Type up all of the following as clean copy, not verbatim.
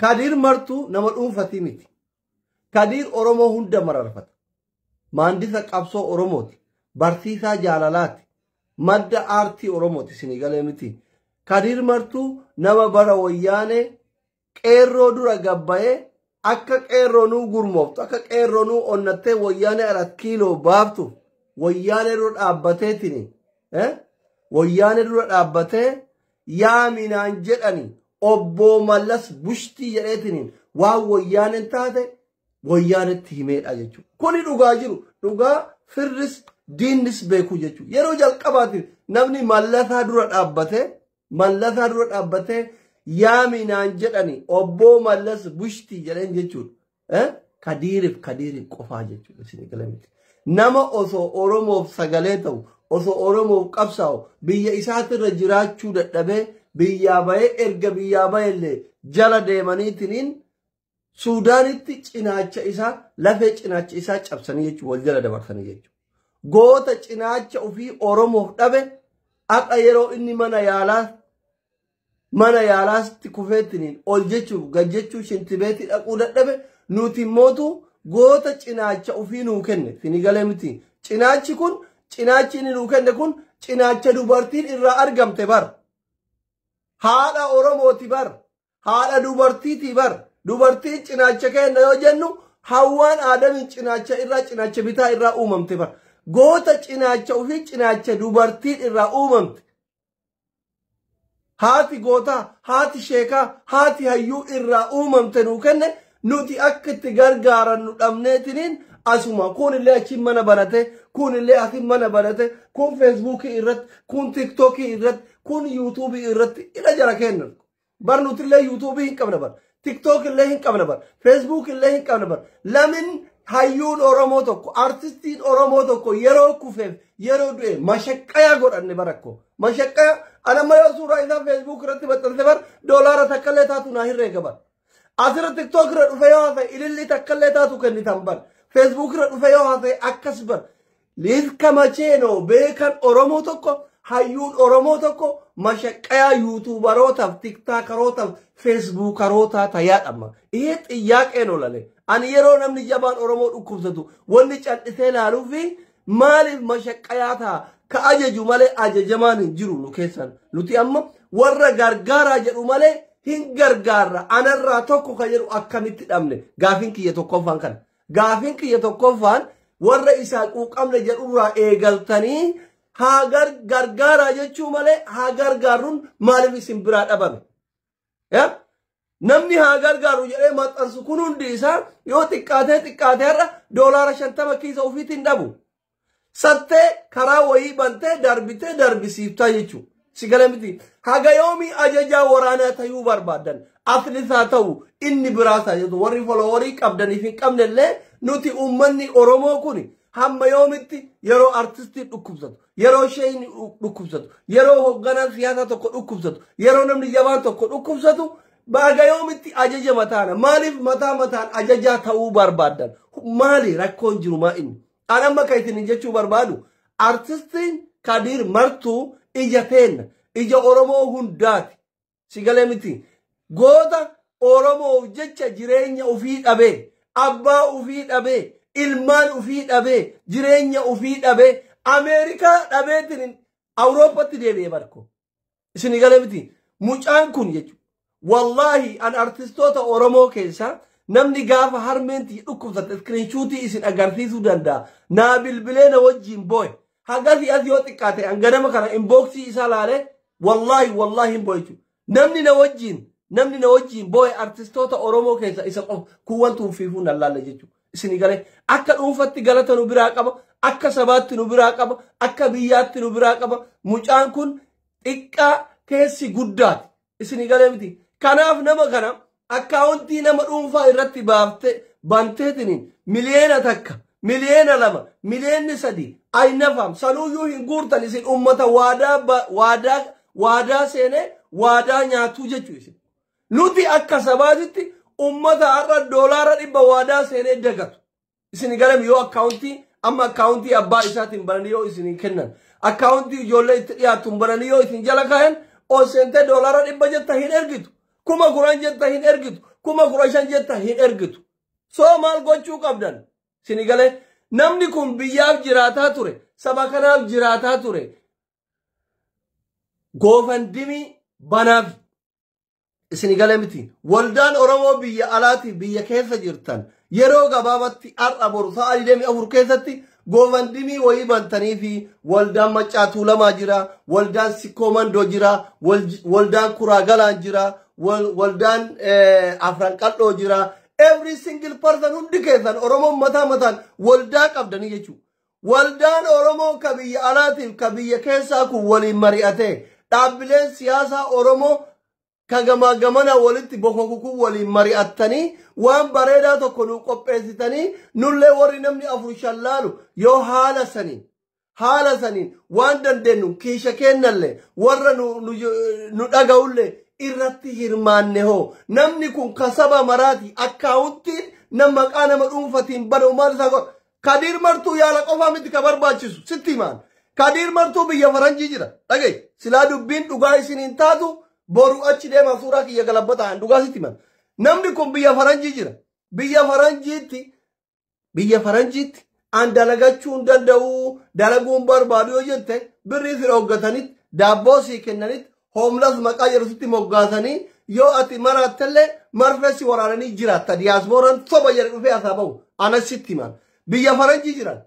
Kadir martu nama dhuunfati miti. Kadir Oromoo hunda mararfata. Maandisa qabsoo Oromooti. Barsiisaa jaalalaati. Madda aartii Oromooti sinigalee miti. Kadir martu nama bara wayyaane qeerroo dura gabbayee akka qeerroo nuu gurmooftu akka qeerroo nuu onnattee wayyaane 4 kiiloo baaftu wayyaane dura dhaabbateetini wayyaane dura dhaabbatee yaaminaan jedhani obbo Mallas Bushtii jedheetiniin waan wayyaanen taate wayyaanetti himeedha jechuudha. Kuni dhugaa jiru dhugaa firris diinnis beekuu jechuudha. Yeroo jalqabaatiif namni Mallasaa dura dhaabbatee yaaminaan jedhani obbo Mallas Bushtii jedheen jechuudha. Kadiiriif qofaa jechuudha sinigalamiti. Nama osoo Oromoof sagalee ta'u osoo Oromoof qabsaa'u biyya isaatirra jiraachuu dadhabee biyyaa bahee erga biyyaa baheellee jala deemaniitiniin Suudaanitti cinaacha isaa lafee cinaacha isaa cabsanii jechuudha wal jala dabarsanii jechuudha. Goota cinaacha ofii Oromoof dhabe akka yeroo inni mana yaalaatti kufeettiniin ol jechuuf gad jechuu shintibeetii dhaquu dadhabe nuti mootu goota cinaacha ofii nuu kenne sinigalee miti. Cinaachi inni nuu kenne kun cinaacha dubartiin irraa argamte bar. Haadha Oromooti bar. Haadha dubartiiti bar. Dubartiin cinaacha kenna yoo jennu Hawwaan Aadamiin cinaacha bitaa irraa uumamte bar. Goota cinaacha ofii cinaacha dubartiin irraa uumamte. Haati gootaa, haati sheekaa, haati hayyuu irraa uumamte nuu kenne nuti akka itti gargaaran nu dhabneetiniin asuma kun illee achiin mana barate kun illee asiin mana barate kun feesbuukii irratti kun tiktookii irratti kun yuutuubii irratti ila jara kennan bar nuti illee yuutuubii hin qabna bar tiktook illee hin qabna bar feesbuuk illee hin qabna bar lamin hayyuun Oromoo tokko artistiin Oromoo tokko yeroo kufeef yeroo du'e mashaqqaya godhanne barakko mashaqqaya anamma yoo suuraa isaa feesbuuk irratti maxxanse bar doolaara takkallee taatu naa hirreega bar asirra tiktook irra dhufe yoo hafe ililli takkallee taatu kennitan bar feesbuuk irra dhufe yoo hafe akkas bar liifka macheenoo beekan Oromoo tokko hayyuun Oromoo tokko mashaqqaya yuutuubarootaaf tiktaakarootaaf feesbuukarootaa tayaadhama ihe xiyyaaqeen olale ani yeroo namni jabaan Oromoo dhukkubsatu wanni cal'isee laaluu fi maaliif mashaqqayaa ta'a ka ajaju malee ajajamaan hin jiru nu keessan nuti amma warra gargaaraa jedhu malee hin gargaarra anarraa tokko ka jedhu akkamitti dhabne gaafin kiyya tokkoffaan kana gaafin kiyya tokkoffaan warra isaa quuqamne jedhurraa eegaltanii haa gargaaraa jechuu malee haa gargaarruun maaliif isin biraa dhabame namni haa gargaaru jedhee maxxansu kun hundi isaa yoo xiqqaatee har'a doolaara 50 kiisa ofiitiin dhabu sattee karaa wayii bantee darbisiiftaa jechuudha. Sigala miti haga yoomii ajajaa waraanaa ta'uu barbaadan atlisaa ta'u inni biraasaa jedhu warri foloowarii qabdaniif hin qabnellee nuti uummanni Oromoo kun hamma yoomitti yeroo artistii dhukkubsatu yeroo sheeyni dhukkubsatu yeroo hoogganaan siyaasaa tokko dhukkubsatu yeroo namni jabaan tokko dhukkubsatu baga yoomitti ajaja mataana maaliif mataan ajajaa ta'uu barbaadan maali rakkoon jiru maa inni anamma ka isin jechuu barbaadu artistiin Kadir martuu ija teenna ija Oromoo hundaati sigalee miti goota Oromoo jecha jireenya ofii dhabee abbaa ofii dhabee ilmaan ofii dhabee jireenya ofii dhabee Ameerikaa dhabeetiin Awurooppatti deebi'ee barko isin galee miti mucaan kun jechuudha wallahi an artistoota Oromoo keessa namni gaafa harmeenti dhukkubsate screenshotii isin agarsiisuu danda'a naa bilbilee na wajjin booye hagasi as yoo xiqqaate an ganama kana inboxii isaa laale wallahi hin booychu namni na wajjin booye artistoota Oromoo keessa isa qof kuwantu fiifuu nallaalle jechuudha isin galee akka dhuunfatti galata nu biraa qaba akka sabaatti nu biraa qaba akka biyyaatti nu biraa qaba mucaan kun xiqqaa keessi guddaati isin galee miti kanaaf nama kana akkaawuntii nama dhuunfaa irratti banteetiniin miliyeena takka miliyeena 2 miliyeeni 3 aynafam sanuyyuu hin guurtan isin ummata waadaa seenee waadaa nyaatuu jechuu isin nuti akka sabaatitti ummata har'a doolaara 100 waadaa seenee dagatu isin galam yoo akkaawuntii abbaa isaatiin bananii yoo isin kennan akkaawuntii ijoollee itti dhiyaatuun bananii yoo isin jala kaayan ol seentee doolaara 100 jetta hin ergitu kuma 10 jetta hin ergitu kuma kurashan jetta hin ergitu soo maal gochuu qabdan sini galee namni kun biyyaaf jiraataa ture saba kanaaf jiraataa ture goofandimii banaaf isini galee miti waldaan oromoo biyya alaati biyya keessa jirtan yeroo gabaabatti har'a boru sa'a 24 keessatti goofandimii wayii bantanii fi waldaan maccaatuu lamaa jira waldaan sikkoomandoo jira waldaan kuraagalaan jira waldaan afran qal'oo jira every single person hundi keessan oromoon mataan waldaa qabdanii jechuudha waldaan oromoo ka biyya alaatiif ka biyya keessaa kun waliin mari'ate dhaabbileen siyaasaa oromoo ka gamaa gamana walitti bokokukuu waliin mari'attanii waan bareedaa tokko nu qopheessitanii nullee warri namni afur shallaalu yoo haala saniin waan dandeenyu kiisha kennallee warra nu dhaga'ullee irratti hirmaanne hoo namni kun kasaba maraati akkaawuntiin nama maqaa nama dhuunfatiin bada maal isaa Kadir martuu yaala qofaa miti ka barbaachisu sitti himaan Kadir martuu biyya faranjii jira dhagay silaa dubbiin dhugaa isiniin taatu boru achi deema suuraa kiyya galabbataan dhugaa sitti himaan namni kun biyya faranjii jira biyya faranjiitti an dalagachuun danda'u dalaguun barbaadu yoo jette birrii si dhoggatanitti daabboo sii kennanitti hoomlas maqaa yerositti moggaasanii yoo ati maraattellee marfeessi waraananii jiraatta diyaaspooraan soba jedhe dhufee asaa bahu anas sitti himaan biyya faranjii jiran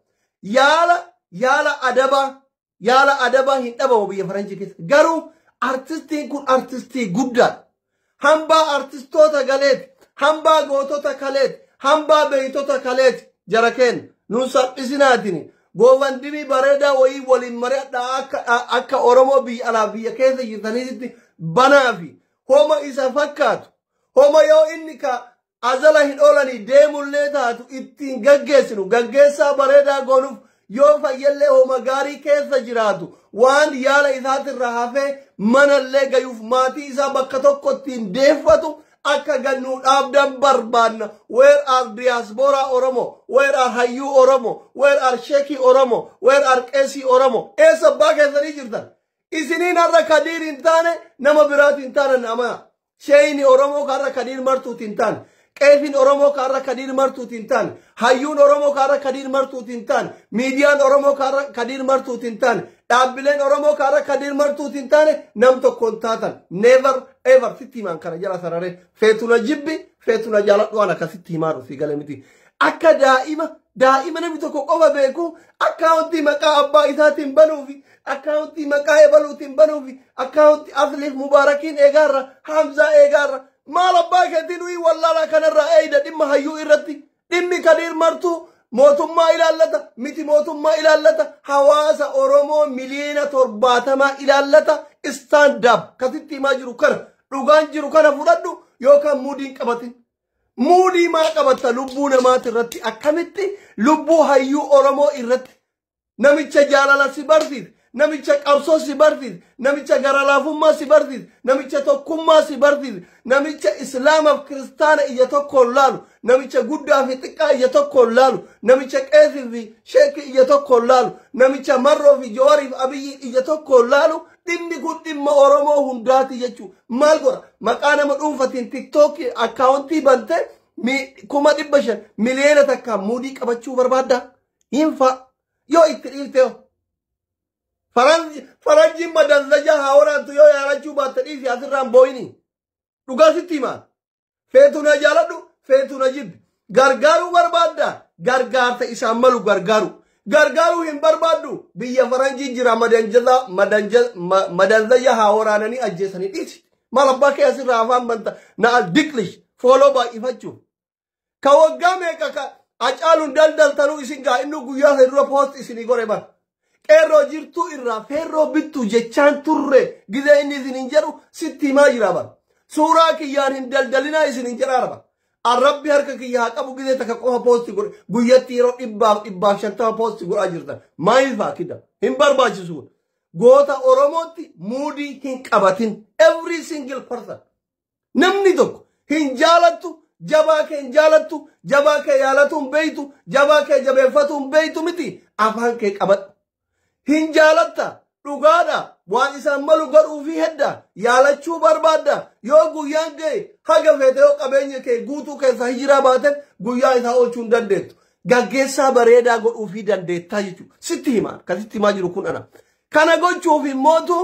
yaala adabaa hin dhabamu biyya faranjii keessa garuu artistiin kun artistii guddaadha hambaa artistoota galeeti hambaa gootota kaleeti hambaa beeytota kaleeti jara kenna nun salphisinaatiin goofandimii bareedaa wayii waliin mari'adhaa akka oromoo biyya alaa biyya keessa jirtanitti banaa fi homa isa fakkaatu homa yoo inni ka azala hin oolanii deemullee taatu ittiin gaggeessinu gaggeessaa bareedaa goonuuf yoo fayyallee homa gaarii keessa jiraatu waan yaala isaatirra hafee manallee gayuuf maatii isaa bakka tokko ittiin deeffatu akka gannuu dhaabdan barbaanna where are diaspora oromo where are hayyuu oromo where are sheekii oromo where are qeesii oromo eessa abbaa keessanii jirtan isiniin har'a Kadiir hin taane nama biraati hin taane nama sheeyini oromoo har'a Kadiir martuuti hin taane qeefiin oromoo har'a Kadiir martuuti hin taane hayyuun oromoo har'a Kadiir martuuti hin taane miidiyaan oromoo har'a Kadiir martuuti hin taane dhaabbileen oromoo har'a Kadiir martuuti hin taane nam tokkoon taatan never ever sitti himaan kana jala sararee feetuna jibbi feetuna jaaladhu waan akkasitti himaa dhufi gale miti akka daa'ima namni tokko qofa beeku akkaawuntii maqaa abbaa isaatiin banuufi akkaawuntii maqaa ebaluutiin banuufi akkaawuntii asliif mubaarakiin eegaarra hamzaa eegaarra maal abbaa keetiin uyi wallaalaa kanarraa eeyda dhimma hayyuu irratti dhimmi Kadiir martuu mootummaa ilaallata miti mootummaa ilaallata hawaasa oromoo miliyoona 70 ilaallata stand up kasitti himaa jiru kana dhugaan jiru kana fudhadhu yookaan muudiin qabatin muudii maa qabatta lubbuu namaati irratti akkamitti lubbuu hayyuu oromoo irratti namicha jaalala si barsiis namicha qabsoo si barsiis namicha garalaafummaa si barsiis namicha tokkummaa si barsiis namicha islaamaaf kiristaana ija tokkoon laalu namicha guddaa fi xiqqaa ija tokkoon laalu namicha qeesii fi sheekii ija tokkoon laalu namicha marroo fi jawaarii fi abiyyi ija tokkoon laalu dhimmi kun dhimma oromoo hundaati jechuu maal godha maqaa nama dhuunfatiin tiktookii akkaawuntii bante 500,000 miliyoona takka muudii qabachuu barbaadda hinfa yoo itti dhiifte faranjiin madanzaja haawaraantu yoo yaarachuu baatte dhiisi asirraan booyini dhugaa sitti himaa feetuna jaaladhu feetuna jibbi gargaaruu barbaadda gargaarta isaan malu gargaaruu hin barbaaddu biyya faranjii jira madanzaja haawaraananii ajjeesanii dhiisi maal abbaa kee asirraa afaan banta na diklish fooloo baay'ifachuuf ka waggaa meeqa ka acaaluun daldaltanuu isin gaa inni guyyaa hedura poost isinii gore bara qeerroo jirtuu irraa feerroo bittu jechaan turre gizee inni isinin jedhu sitti himaa jira bara suuraa kiyyaan hin daldalinaa isinin jedhaara bara arrabbi harka kiyya haa qabu gizee takka qofa poosti godhe guyyatti yeroo 150 poosti godhaa jirtan maayifaa kida hin barbaachisu goota oromootti muudii hin qabatin every single person namni tokko hin jaalattu jabaa kee hin jaalattu jabaa kee yaalatuun beeytu jabaa kee jabeeffatuun beeytu miti afaan kee qabadhu hin jaalatta dhugaadha waan isaan malu godhuu fi hedda yaalachuu barbaadda yoo guyyaan ga'e haga feete yoo qabeenya kee guutuu keessa hijiraa baateef guyyaa isaa oolchuu hin dandeettu gaggeessaa bareedaa godhuu fi dandeettaa jechuudha sitti himaa kasitti himaa jiru kun ana kana gochuuf immootu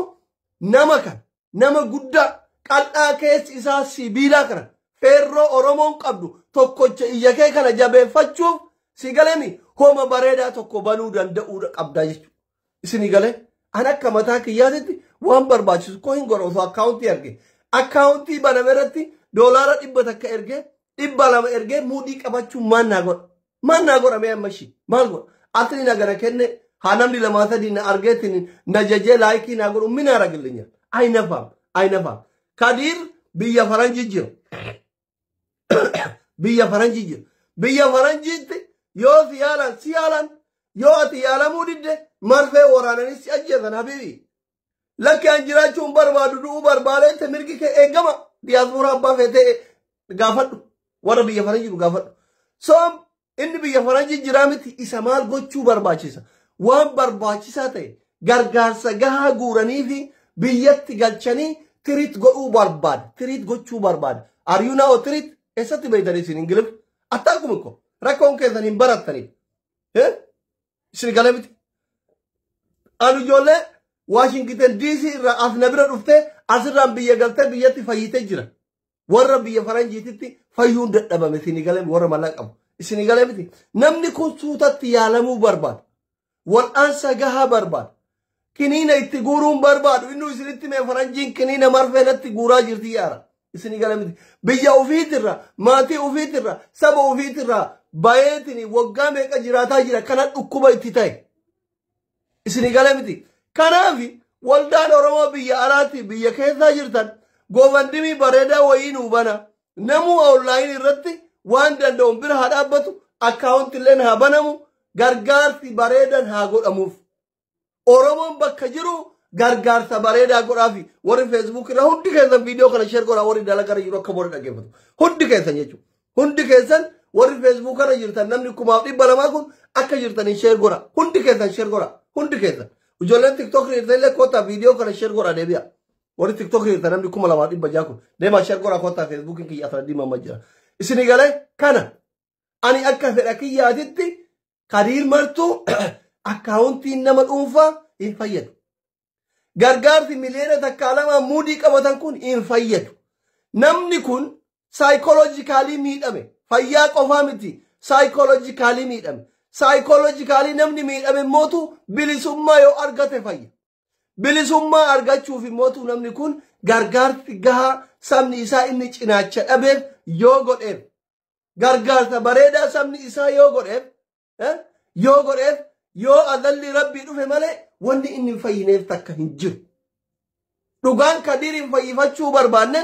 nama guddaa qal'aa keessi isaa sibiilaa kana feerroo oromoon qabdu tokkocha iyya kee kana jabeeffachuuf si galemi homa bareedaa tokko banuu danda'uu qabdaa jechuudha isini galee an akka mataa kiyyaatitti waan barbaachisu koo hin godhu akkaawuntii erge akkaawuntii baname irratti doolaara 100 takka erge 200 erge muudii qabachuun maan naa godha mee ammashi maal godha atni nagara kenne haa namni lamaa sadii na argeetiin na jajee laayikii naa godhu mina ragillinya aynafaam Kadir biyya faranjii jira biyya faranjiitti yoo siyaalan yoo ati yaalamuu didde marfee waraananis si ajjeesan habibi lakki an jiraachuun barbaadu du'uu barbaadee mirgi kee eegama diyaaspoora abbaa feetee gaafadhu warra biyya faranjii gaafadhu soom inni biyya faranjii jiraa miti isa maal gochuu barbaachisa waan barbaachisaa ta'e gargaarsa gahaa guuranii fi biyyatti galchanii tiriit gochuu barbaada ariyu naa tiriit eessatti beeytanii isin ingilif attaakum ikko rakkoon keessan hin barattanii isin galee miti anu ijoollee Washington DC irraa as na bira dhuftee asirraan biyya galtee biyyatti fayyitee jira warra biyya faranjiititti fayyuun dadhabame isin galee warra mallaa qabu isin galee miti namni kun suutatti yaalamuu barbaada wal'aansa gahaa barbaada kiniina itti guuruun barbaadu inni isinitti mee faranjiin kiniina marfeenatti guuraa jirti yaara isin galee miti biyya ofiitirra maatii ofiitirra saba ofiitirra bayeetini waggaa meeqa jiraataa jira kana dhukkuba itti ta'e isin galee miti kanaafi waldaan oromoo biyya alaatti biyya keessaa jirtan goofandimii bareedaa wayii nuu bana namuu onlaayinii irratti waan danda'uun bira haa dhaabbatu akkaawuntilleen haa banamu gargaarsi bareedan haa godhamuuf oromoon bakka jiru gargaarsa bareedaa godhaafi warri feesbuuk irra hundi keessan viidiyoo kana sheer godhaa warri dalagara jiru akka boora dhaggeeffatu hundi keessan jechuudha hundi keessan warri feesbuuk irra jirtan namni 200 kun akka jirtanii sheer godhaa hundi keessan sheer godhaa hundi keessan ijoolleen tiktok irra koota viidiyoo kana sheer godhaa deebi'a warri tiktok irra namni 200 kun deemaa sheer godhaa koota feesbuukiin kiyya asirra diimaa jira isini galee kana ani akka fedha kiyyaatitti Kadir martuu akkaawuntiin nama dhuunfaa hin fayyadu gargaarsi miliyoona takka lama muudii qabatan kun hin fayyadu namni kun saayikooloojikaalii miidhame fayyaa qofaa miti saayikooloojikaalii miidhame saayikooloojikaalii namni miidhame mootu bilisummaa yoo argate fayya bilisummaa argachuuf mootu namni kun gargaarsi gahaa sabni isaa inni cinaacha dhabeef yoo godheef gargaarsa bareedaa sabni isaa yoo godheef yoo adalli rabbii dhufe malee wanni inni fayyineef takka hin jiru dhugaan Kadirin fayyifachuu barbaanne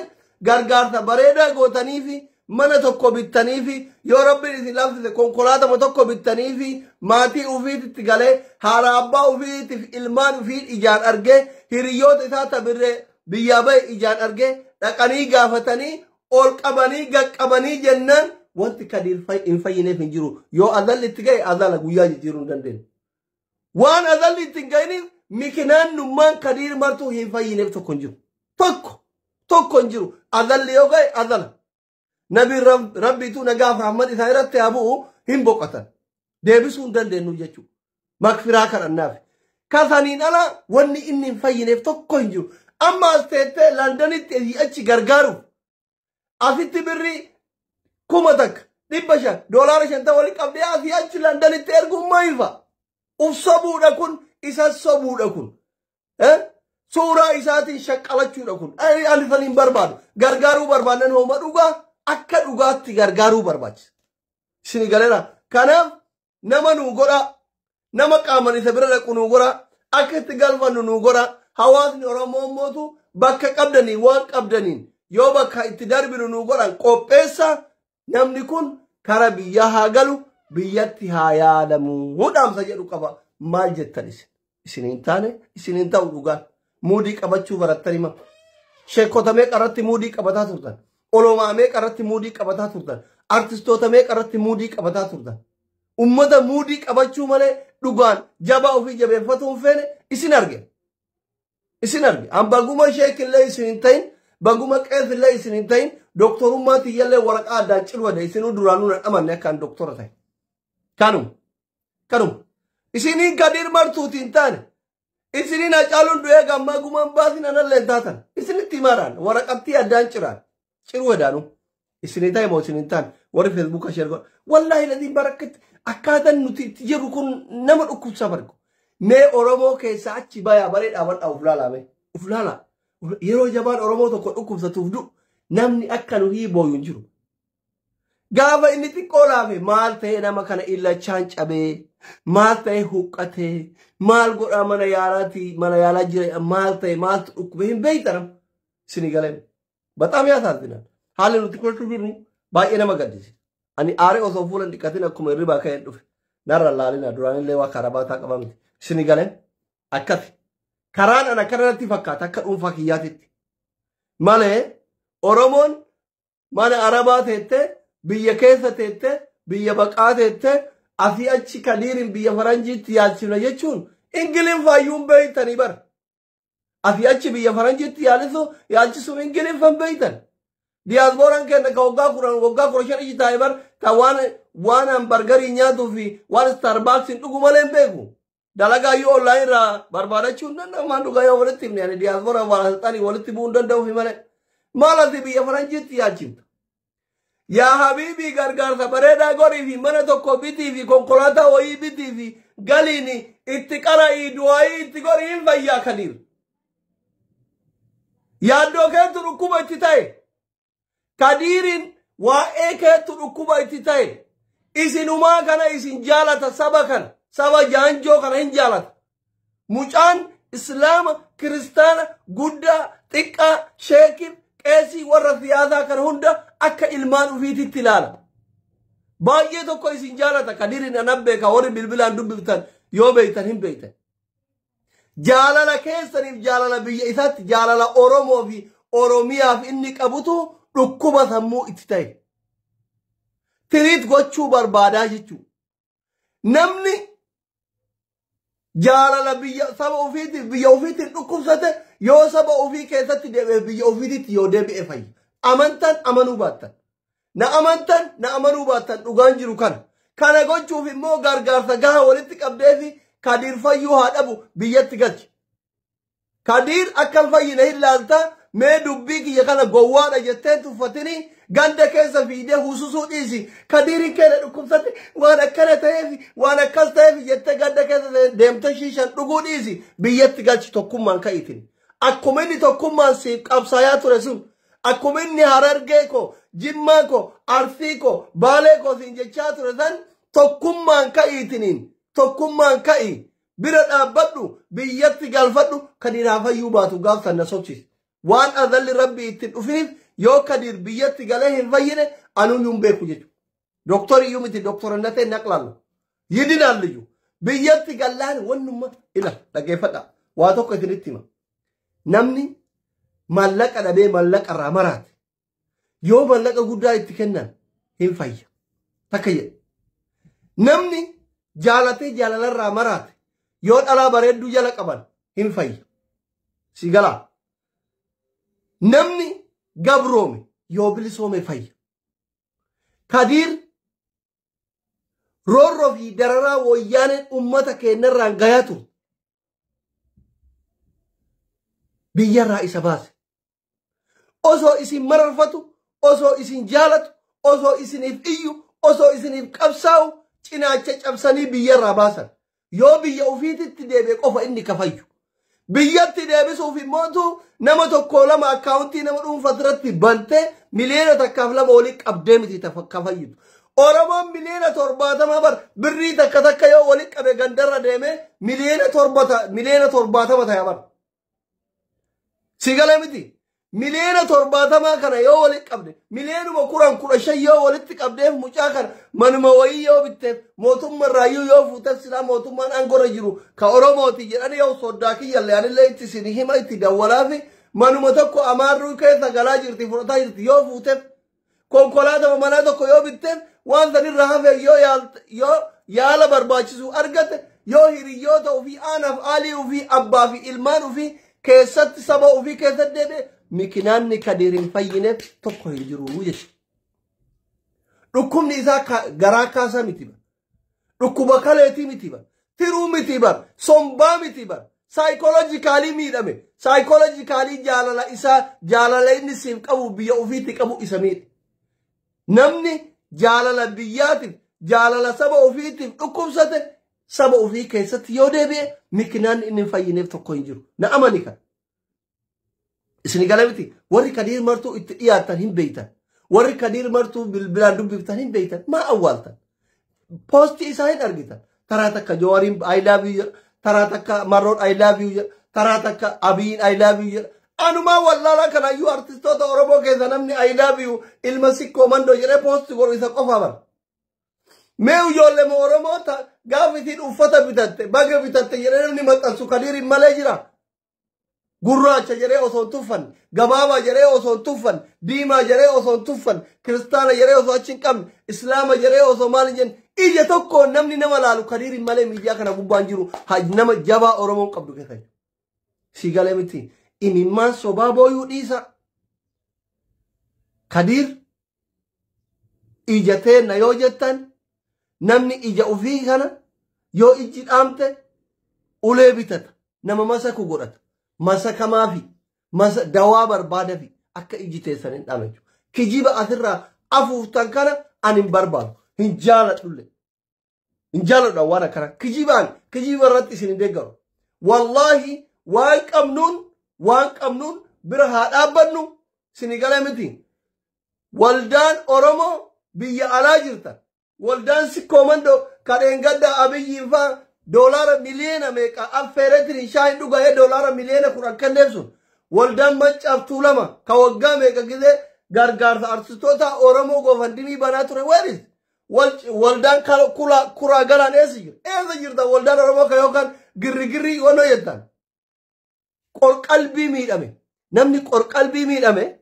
gargaarsa bareedaa gootanii fi mana tokko bittanii fi yoo rabbiin isin laafsise konkolaatama tokko bittanii fi maatii ufiititti galee haadha abbaa ufiitiif ilmaan ufiit ijaan argee hiriyyoota isaa tabirree biyyaa bahe ijaan argee dhaqanii gaafatanii ol qabanii gaqqabanii jennaan wanti Kadir hin fayyineef hin jiru yoo adalli itti gahe adala guyyaa jijjiiruu hin dandeenye waan adalli itti hin gahiniif mikinaannummaan Kadir martuu hin fayyineef tokko hin jiru tokko hin jiru adalli yoo gahe adala nabi rabbiitu nagaaf rahmat isaa irratti haa bu'u hin boqotan deebisuu hin dandeenyu jechuudha makfiraa kadhannaaf kasaniin ala wanni inni hin fayyineef tokko hin jiru amma as teettee Londanitti achi gargaaruuf asitti birrii 1,000 takka $500 wali qabdee asii achi Londanitti erguun maayilfa uf sobuudha kun isa sobuudha kun suuraa isaatiin shaqqalachuudha kun ani saniin barbaadu gargaaruu barbaadan hooma dhugaa akka dhugaatti gargaaruu barbaachisa isin galeera kanaaf nama nuu godha nama qaaman isa bira dhaqu nuu godha akka itti galfannu nuu godha hawaasni oromoo mootu bakka qabdanii waan qabdaniin yoo bakka itti darbinu nuu godhan qopheessa namni kun kara biyya haa galu biyyatti haa yaadamu hudhaamsa jedhu qaba maal jettan isiniin taane isiniin ta'u dhugaan muudii qabachuu barattanii ma sheekota meeqa irratti muudii qabataa turtan olomaa meeqa irratti muudii qabataa turtan artistoota meeqa irratti muudii qabataa turtan ummata muudii qabachuu malee dhugaan jabaa ofii jabeeffatuun feene isin arge isin arge an baguma sheek illee isin ta'in baguma qeef illee isin ta'in doktorummaatti illee waraqaa addaan cirwade isinuu duraanuu na dhamanne akkaan doktora ta'e kanum isiniin Kadir martuutiin taane isiniin Hacaaluun du'ee gammaa gumaan baasin anallee taatan isinitti himaadhaan waraqattii addaan cirwadaanu isinii ta'e moo isiniin taane warri feesbuuka sheer godha wallaahi ladhiin barakkatti akkaataan nuti itti jirru kun nama dhukkubsaa bargu mee Oromoo keessaa achi bayaa baree dhaabadhaa uf laalaa yeroo jabaan Oromoo tokko dhukkubsatuuf du'u namni akka nu hiibooyu hin jiru gaafa inni xiqqoo laafe maal ta'e nama kana illachaan cabee maal ta'e huqqatee maal godhaa mana yaalaa jira maal ta'e maaltu dhukkube hin beeytanam isinii galeen bataam yaasaatinaan haalli nuti kolchuu jirru baay'ee nama gaddisi ani aaree osoo fuulan dhiqatin akkuma hirribaa ka'een dhufe narra laalina duraanillee waa karabaataa qabamti isinii galeen akkati karaan ana kanarratti fakkaata akka dhuunfaa kiyyaatitti malee Oromoon mana Arabaa teettee biyya keessa teettee biyya baqaa teettee asii achi Kadirin biyya Faranjiitti yaalchifna jechuun Ingiliffaayyuun beeytanii bara asii achi biyya Faranjiitti yaalchisuun Ingiliffan beeytan diyaaspooraan kenna ka waggaa 15 taa'e bara ta waan hambargarii nyaatuu fi waan Starbucksin dhugu malee hin beeku dalagaa yoo online irraa barbaadachuun danda'amaan dhugaa yoo walitti himne ani diyaaspooraan waan asxaanii walitti bu'uun danda'uufi malee maal asii biyya Faranjiitti yaalchifta yaa habiibii gargaarsa bareedaa gorii fi mana tokko bitii fi konkolaataa wayii bitii fi galiini itti qara'ii du'aayii itti gorii hin fayyaa Kadir yaaddoo keetu dhukkuba itti ta'e Kadirin waa'ee keetu dhukkuba itti ta'e isinumaa kana isin jaalata saba jaanjoo kana hin jaalata mucaan islaama kiristaana guddaa xiqqaa sheekif qeesii warra siyaasaa kana hunda akka ilmaan ufiititti ilaala baay'ee tokko isin jaalata Kadirin anabbe ka warri bilbilaan dubbiftan yoo beeytan hin beeytan jaalala keessaniif jaalala biyya isaatti jaalala Oromoo fi Oromiyaaf inni qabutu dhukkuba sammuu itti ta'e tiriit gochuu barbaadaa jechuu namni jaalala biyya saba ufiitiif biyya ufiitiin dhukkubsate yoo saba ufii keessatti deebi'e biyya ufiititti yoo deebi'e fayya amantan amanuu baattan na amanuu baattan dhugaan jiru kana gochuuf immoo gargaarsa gahaa walitti qabdee fi Kadir fayyuu haa dhabu biyyatti galchi Kadir akka fayyina hin laaltaa mee dubbii kiyya kana gowwaadha jettee tuffatini ganda keessa fiidee hususuu dhiisi Kadirin keenya dhukkubsatte waan akkana ta'eef waan akkas ta'eef jettee ganda keessa deemtee shiishan dhuguu dhiisi biyyatti galchi tokkummaan ka'iitin akkuma inni tokkummaan siif qabsaayaa ture sun akkuma inni Harargee ko Jimmaa ko Arsii ko Baalee ko siin jechaa ture san tokkummaan ka'iitiniin tokkummaan ka'i bira dhaabbadhu biyyatti galfadhu Kadir haa fayyuu baatu gaafsan na sochis waan azalli rabbi ittiin dhufiniif yoo Kadir biyyatti galee hin fayyine anuu hin beeku jechuudha doktori iyyuu miti doktorannatee naqlaalla yidinaalliyyuu biyyatti gallaan wannumma ila dhageeffadha waa tokko isinitti hima namni mallaqa dhabee mallaqa irraa maraate yoo mallaqa guddaa itti kennan hin fayya takka jedhe namni jaalatee jaalalarraa maraate yoo dhalaa bareedduu jala qaban hin fayya si galaa namni gabroome yoo bilisoome fayya Kadir roorroo fi dararaa wayyaaneen ummata keenyarraan gayaa ture biyyarraa isa baase osoo isin mararfatu osoo isin jaalatu osoo isiniif iyyu osoo isiniif qabsaa'u cinaacha cabsanii biyyarraa baasan yoo biyya ufiititti deebi'e qofa inni kafayyu biyyatti deebisuuf immoo nama tokko lama akkaawuntii nama dhuunfatirratti bantee miliyoona takkaaf lama waliin qabdee miti kafayyitu Oromoon miliyoona 70 bar birrii takka yoo waliin qabe gandarra deeme miliyoona 70 ta'e bar sigala miti miliyoona 70 kana yoo waliin qabde miliyoonuma 15 yoo walitti qabdeef mucaa kana manuma wayii yoo bitteef mootummaa raayyuu yoo fuuteef silaa mootummaan aangorra jiru ka Oromooti jedhanii yoo soddaa kiyyallee anillee itti isin hima itti dawwalaafi manuma tokko amaarruu keessa galaa jirti fudhataa jirti yoo fuuteef konkolaataa manaa tokko yoo bitteef waan sanirra hafe yoo yaala barbaachisu argate yoo hiriyyoota ofii aanaaf aalii ofii abbaa fi ilmaan ofii keessatti saba ofii keessatti deebi'e mikinaanni Kadiiriin fayyineef tokko hin jiru jechuudha. Dhukkubni isaa garaa kaasaa miti bara. Dhukkuba kaleetii miti bara. Tiruu miti bara. Sombaa miti bara. Saayikoolojikaalii miidhame. Saayikoolojikaalii jaalala inni siif qabu biyya ofiitti qabu isa miidhe. Namni jaalala biyyaatiif jaalala saba ofiitiif dhukkubsate saba ofii keessatti yoo deebi'e mikinaan inni fayyineef tokko hin jiru. Na amani kan. Isin gala miti warri Kadiir martuu itti dhiyaatan hin beeytan. Warri Kadiir martuu bilbilaan dubbiftan hin beeytan. Maa awwaaltan. Poostii isaa hin argitan. Taraa takka Jowaariin I love you. Taraa takka Marroon I love you. Taraa takka Abiyin I love you. Anumaa wallaala kanayyuu artistoota Oromoo keessa namni I love you ilma sikkoo mandoo jedhee poostii godhu isa qofa bara. Mee ijoollee Oromoo gaafa isin uffata bitatte baga bitatte jedhee namni maxxansu Kadiiriin malee jira. Gurraacha jedhee osoo hin tuffanne, gabaabaa jedhee osoo hin tuffanne, diimaa jedhee osoo hin tuffanne, kiristaana jedhee osoo achi hin qabne, islaama jedhee osoo maal hin jenne ija tokkoon namni nama laalu Kadiiriin malee miidiyaa kana gubbaan jiru nama jabaa Oromoon qabdu keessa. Si galee miti imimmaan sobaa booyuu dhiisa. Kadiir ija teenna yoo jettan namni ija ofii kana yoo iji dhaamte ulee bitata nama masaku godhata. Masaka maafi dawaa barbaada fi akka iji teessan hin dhaame. Kijiba asirraa afuuftan kana ani hin barbaadu. Hin jaaladhulle. Hin jaaladha waan akkana. Kijiba irratti isin hin deeggaru. Wallahi waan qabnuun bira haa dhaabbannu isin galee miti. Waldaan Oromoo biyya alaa jirta. Waldaan sikkoo mandoo kadheen gadda Abiyyiin faa dolara miliyoona meeqa affeereetiin shaayin dhuga'ee dolara miliyoona 10 kenneefsun. Waldaan Maccaaf Tuulama ka waggaa meeqa gisee gargaarsa artistoota Oromoo goofandimii banaa ture. Whereis waldaan kuraa galaan eessa jira? Eessa jirta waldaan Oromoo ka yookaan girri wanoo jettan? Qorqalbii miidhame. Namni qorqalbii miidhame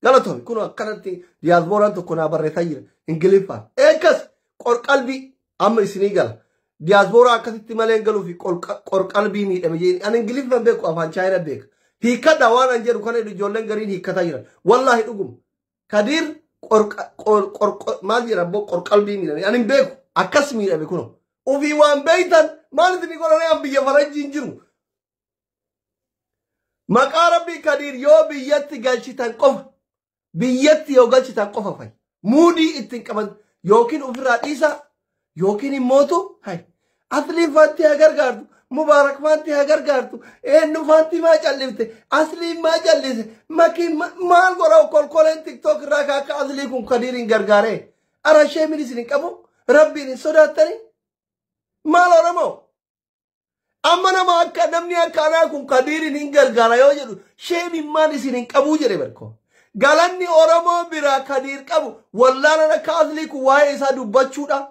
galatoomi kun akkanatti diyaaspooraan tokko naa barreessaa jira Ingiliffaan. Eekas qorqalbii amma isinii gala. Diaspora akkasitti malee galuu fi qorqalbii miidhame jedhanii ani Ingiliffaan beeku afaan Chaayinaa beeka. Hiikadha waan an jedhu kana ijoolleen gariin hiikkataa jiran. Wallahi dhuguma. Kadiir maal jedhan boo qorqalbii miidhame ani beeku akkas miidhame kuno. Ofii waan beeytan maaliif ni godhanii an biyya faranjiin jiru. Maqaa Rabbii Kadiir yoo biyyatti galchitan qofa biyyatti yoo galchitan qofa fa'i. Muudii ittiin qaban yookiin ofirraa dhiisa yookiin immootu hay. Asliin faantii haa gargaartu. Mubaarak faantii haa gargaartu. Eenyu faantii maa callifte. Asliin maa callise. Makiin maal godha kolkoleen tiktook irraa akka aslii kun Kadiiriin gargaaree. Ara sheemin isin hin qabu. Rabbiin hin sodaattani. Maal Oromoo? Amma nama akka namni akka anaa kun Kadiiriin hin gargaara yoo jedhu sheemin maal isin hin qabu jedhe barkoo. Galanni Oromoo biraa Kadiir qabu wallaanan akka aslii kun waa'ee isaa dubbachuudha.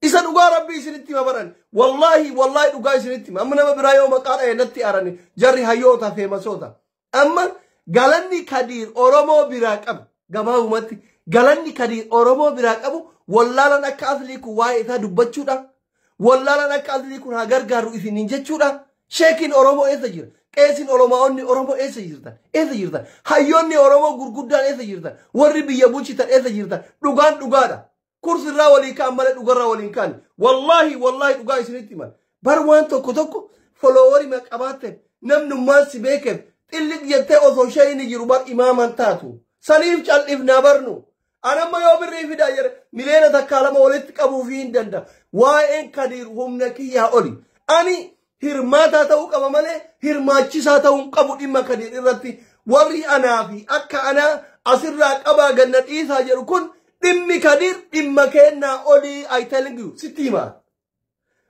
Isa dhugaa Rabbii isinitti mabaran. Wallahi dhugaa isinitti. Amma nama biraa yoo maqaa dha'e natti arani. Jarri hayyoota feemasoota. Amma galanni Kadiir Oromoo biraa qabu. Gabaabumatti galanni Kadiir Oromoo biraa qabu wallaalan akka aslii kun waa'ee isaa dubbachuudha. Wallaalan akka aslii kun haa gargaaru isiniin jechuudha. Sheekiin Oromoo eessa jira? Qeesiin Oromoonni Oromoo eessa jirtan? Eessa jirtan? Hayyoonni Oromoo gurguddaan eessa jirtan? Warri biyya bulchitan eessa jirtan? Dhugaan dhugaadha. Kursirraa walii kaan malee dhugarraa waliin kaan. Wallahi dhugaa isinitti himan. Bar waan tokko foloowarii maqabaateef namnummaan si beekeef xilliq jettee osoo shayini jiru bar imaaman taatu. Saniif cal'ifnaa barnu. Anamma yoo birrii fidaa jedhe miliyoona takkaa lama walitti qabuufii hin danda'a. Waa'een Kadiir humna kiyyaa oli. Ani hirmaataa ta'uu qaba malee hirmaachisaa ta'uu hin qabu dhimma Kadiir irratti. Warri anaa fi akka anaa asirraa qabaa ganna dhiisaa jedhu kun dhimmi Kadiir dhimma kennaa olii I telling you sitti himaa.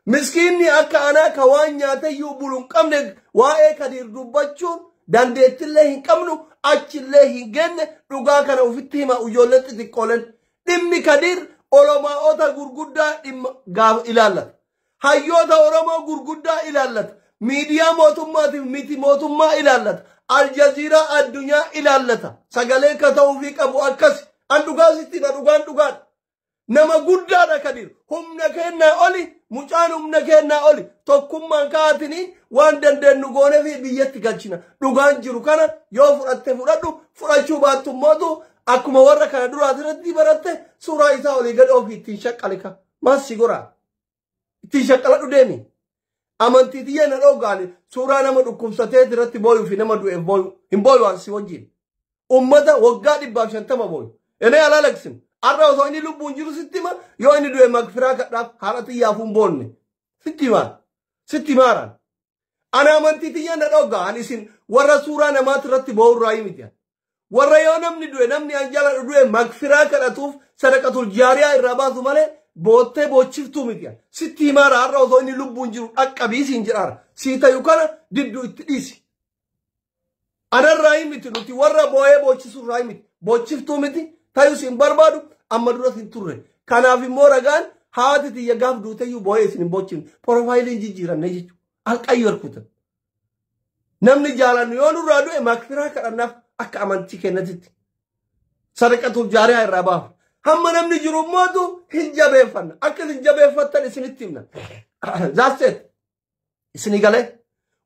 Miskiinni akka anaa ka waan nyaatayyuu bulu hin qabne waa'ee Kadiir dubbachuun dandeettillee hin qabnu achillee hin genne dhugaa kana ofitti himaa ijoollee xixiqqooleen. Dhimmi Kadiir olomaa'ota gurguddaa dhimma ilaallata. Hayyoota Oromoo gurguddaa ilaallata. Miidiyaa mootummaatiif miti mootummaa ilaallata. Aljaziiraa addunyaa ilaallata. Sagalee ka ta'uufii qabu akkasi. An dhugaa sitti hima dhugaan dhugaan. nama guddaadha kadir humna kennaa oli mucaan humna kennaa oli tokkummaan kaatiniin waan dandeenyu goonee fi biyyatti galchina dhugaan jiru kana yoo fudhatte fudhadhu fudhachuu baattu mootu akkuma warra kana duraatirratti baratte suuraa isaa olii gad ofii ittiin shaqqalika maasii goraa ittiin shaqqaladhu deemi amantii xiyya na dhogaani suuraa nama dhukkubsatee irratti booyuu fi nama du'eef booyu hin booyu waan si wajjin ummata waggaa 150 booyu enee alaalaksin arra osoo inni lubbuun jiru sittima yoo inni du'e magfiraa kadhaaf haala xiyyaafuun boonne sitti maaraan ana amantii xiyya na dhogaan isin warra suuraa namaati irratti boo'u irraa himiti warra yoo namni du'e namni anjala du'e magfiraa kadhatuuf sadaqatul jaariyaa irraa baasu malee boottee boochiftuu miti sitti maara arra osoo inni lubbuun jiru dhaqqabii siin jedhaara sii tayu kana didduu itti dhiisi anarraa himiti nuti warra boo'ee boochisu irraa himiti boochiftuu miti tayu siin barbaadu amma dura siin turre kanaaf immoo ragaan haati tiyya gaaf duuteyyuu boo'ee isin hin bochifne porofaayiliin jijjiiranne jechuudha alqayyu harkutan namni jaalannu yoo nurraa du'e magfiraa kadhannaaf akka amantii kennatitti sadaqatul jaariyaa irraa baafa hamma namni jiru mootu hin jabeeffanna akka isin jabeeffattan isinitti himna zaasteet isinii galee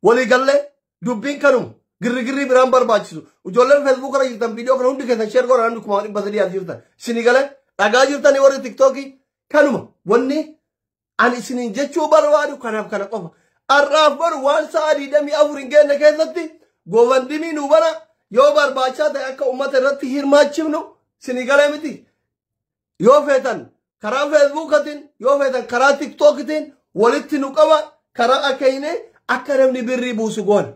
walii gallee dubbiin kanuma girrigirrii biraan barbaachisu ijoolleen feesbuuk irra jirtan viidiyoo kana hundi keessan sheer godhan 1,300 jirtan isinii galee dhagaa jirtanii warri tiktookii kanuma wanni ani isiniin jechuu barbaadu kanaaf kana qofa arraaf baru waan sa'a 24 hin geenne keessatti goofandimii nu bana yoo barbaachaa ta'e akka ummata irratti hirmaachifnu isinii galee miti yoo feetan karaa feesbuukatiin yoo feetan karaa tiktookitiin walitti nu qaba karaa akkeeyne akka namni birrii buusu goona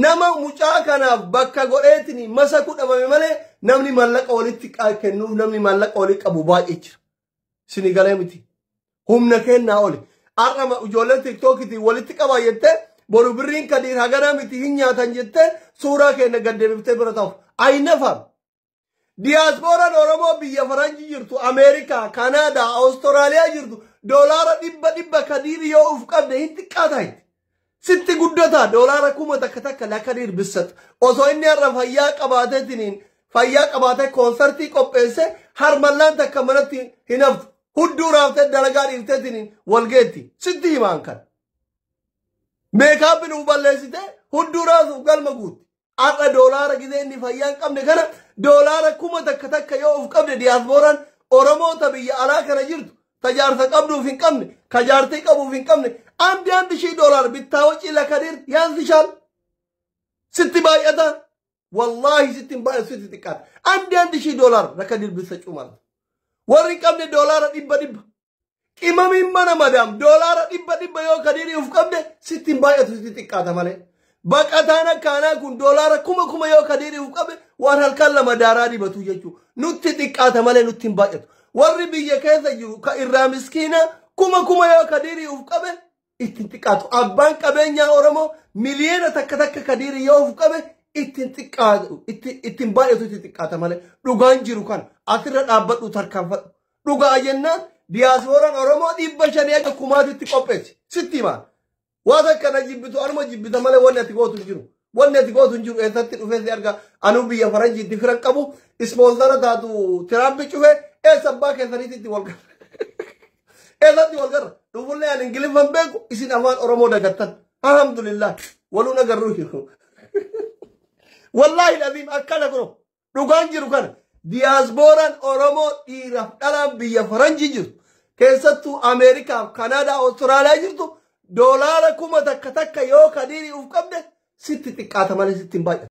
nama mucaa kanaaf bakka godheetiin masaku dhabame malee namni mallaqa walitti kennuuf namni mallaqa walitti qabu baay'ee jira isinii galee miti humna kennaa oli arrama ijoolleen tiktookitiin walitti qaba jettee boru birriin kadiin hagana miti hin nyaatan jettee suuraa keenya gaddeebiftee bira ta'uuf ayinafaam diyaaspooraan oromoo biyya faranjii jirtu ameerikaa kanaadaa awustiraaliyaa jirtu doolaara 100 kadiiri yoo uf qabde hin xiqqaatayti sitti guddataa doolaara 1000 takka lakadiir bissat osoo inni har'a fayyaa qabaateetiniin fayyaa qabaatee koonsartii qopheesse harmallaan takka manatti hin haftu hudduu raaftee dalagaa dhiifteetiniin walgeetti sitti himaan kan meekaappi nuuf balleessite hudduu raasuuf galma guutti har'a doolaara gizee inni fayyaa hin qabne kana doolaara 1000 takka yoo uf qabde diyaaspooraan oromoota biyya alaa kana jirtu tajaarsa qabduuf hin qabne kajaartii qabuuf hin qabne አንድ ሺህ ዶላር ብታወጪ ለከዲር ያንስሻል ስትባየታ والله ስትባየ ስትጥቃት አንድ ሺህ ዶላር ለከዲር ብትሰጪው ማለት ወሪ ቀብደ ዶላር ዲበ ቂመም ይመና ማዳም ዶላር ዲበ ዮ ከዲር ይፍቀብደ ስትባየ ስትጥቃት ማለት በቀታና ካና ኩን ዶላር ኩመ ዮ ከዲር ይፍቀብደ ወራል ካለ መዳራ ዲበቱ የቹ ኑት ጥቃት ማለት ኑት ባየቱ ወሪ ብየ ከዘዩ ከኢራ ምስኪና ኩመ ዮ ከዲር ይፍቀብደ ittintiqaatu abbaan qabeenya oromoo miliyoona takka kadiiri yoo uf qabe ittintiqaatu ittin baay'atu ittintiqaata malee dhugaan jiru kan asirra dhaabbadhu tarkaanfadhu dhugaa jennaan diyaaspooraan oromoo 500 akka kumaatitti qopheessi sitti himaa waan akkana jibbitu anuma jibbita malee wanni ati gootu hin jiru eessatti dhufeessi arga anuu biyya faranjiitti firan qabu ispoonsara taatu tiraampi cufee eessa abbaa keessaniitti walgarra eessatti walgarra dhufulle an ingilifan beeku isin afaan oromoo dagattan alhamdulillah waluu nagarruu wallahi alazim akkana kuno dhugaan jiru kana diyaaspooraan oromoo dhiiraaf dhalaan biyya faranjii jirtu keessattuu ameerikaaf kanaadaa awustiraaliyaa jirtu doolaara 1000 takka yoo kadiiri uf qabde sitti xiqqaata malee sitti hin baay'atu